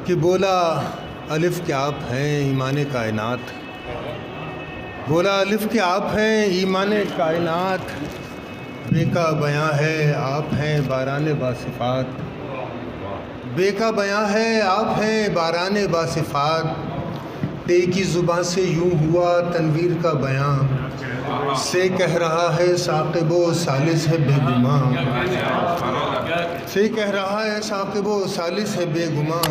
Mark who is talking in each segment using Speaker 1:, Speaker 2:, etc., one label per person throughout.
Speaker 1: کہ بولا الف کہ آپ ہیں ایمان کائنات، بولا الف کہ آپ ہیں ایمان کائنات، بے کا بیاں ہے آپ ہیں باران باصفات، بے کا بیاں ہے آپ ہیں باران باصفات، تے کی زباں سے یوں ہوا تنویر کا بیاں، سے کہہ رہا ہے ثاقب و ثالث ہے بے گماں، سے کہہ رہا ہے ثاقب و ثالث ہے بے گماں،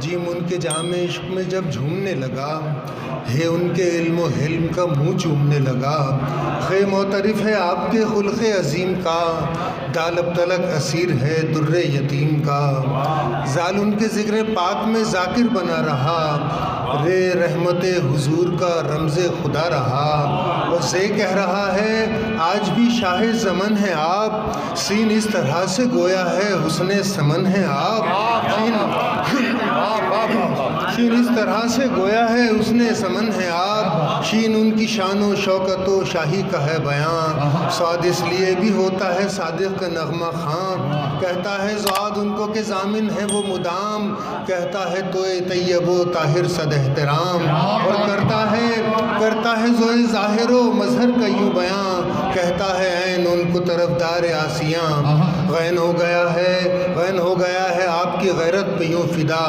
Speaker 1: جیم ان کے جام عشق میں جب جھومنے لگا، ہے ان کے علم و حلم کا منہ چومنے لگا، خے معترف ہے آپ کے خلق عظیم کا، دالب تلک اسیر ہے در یتیم کا، زال ان کے ذکر پاک میں ذاکر بنا رہا، رے رحمت حضور کا رمز خدا رہا، اور سے کہہ رہا ہے آج بھی شاہ زمن ہے آپ، سین اس طرح سے گویا ہے حسن سمن ہے آپ، شین اس طرح سے گویا ہے حسن سمن ہے آپ، شین ان کی شان و شوکت و شاہی کا ہے بیان، سعد اس لیے بھی ہوتا ہے صادق کا نغمہ خاں، کہتا ہے زعاد ان کو کہ ضامن ہے وہ مدام، کہتا ہے توئے طیب و طاہر صد احترام، اور کرتا ہے زوئے ظاہر و مظہر کا یوں بیان، کہتا ہے عین ان کو طرفدار آسیاں، غین ہو گیا ہے آپ کی غیرت پہ یوں فدا،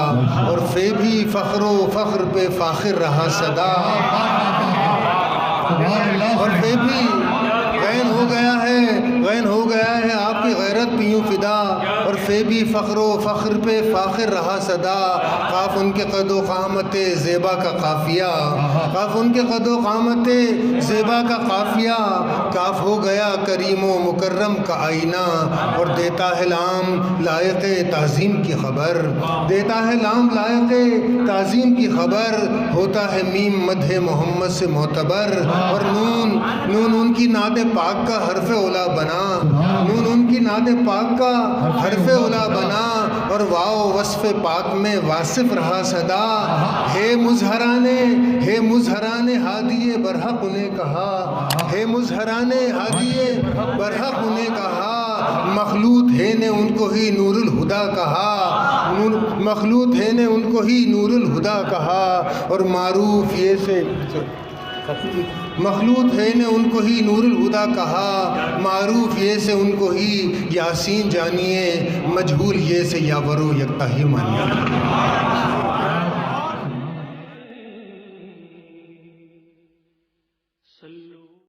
Speaker 1: اور فے بھی فخر و فخر پہ فاخر رہا صدا، اور فے بھی غین ہو گیا ہے آپ کی غیرت پہ یوں فدا، اور فے بھی فخر و فخر پہ فاخر رہا صدا، قاف ان کے قد و قامت زیبا کا قافیہ، قاف ان کے قد و قامت زیبا کا قافیہ، کاف ہو گیا کریم و مکرم کا آئینہ، اور دیتا ہے لام لائق تعظیم کی خبر، دیتا ہے لام لائق تعظیم کی خبر، ہوتا ہے میم مدح محمد سے معتبر، اور نون ان کی نعت پاک کا حرف اولا بنا، نون ان کی نعت پاک کا حرف اولا بنا، اور واو وصف پاک میں واصف رہا صدا، ہے مظہران ہادی برحق انہیں کہا، ہے مظہران ہادی برحق انہیں کہا، مخلوط ہے نے ان کو ہی نور الہدا کہا، مخلوط ہے نے ان کو ہی نور الہدا کہا، اور معروف یہ سے مخلوط ہے نے ان کو ہی نور الہدا کہا، معروف یہ سے ان کو ہی یاسین جانیے، مجہول یہ سے یاور و یکتا ہی مانیے۔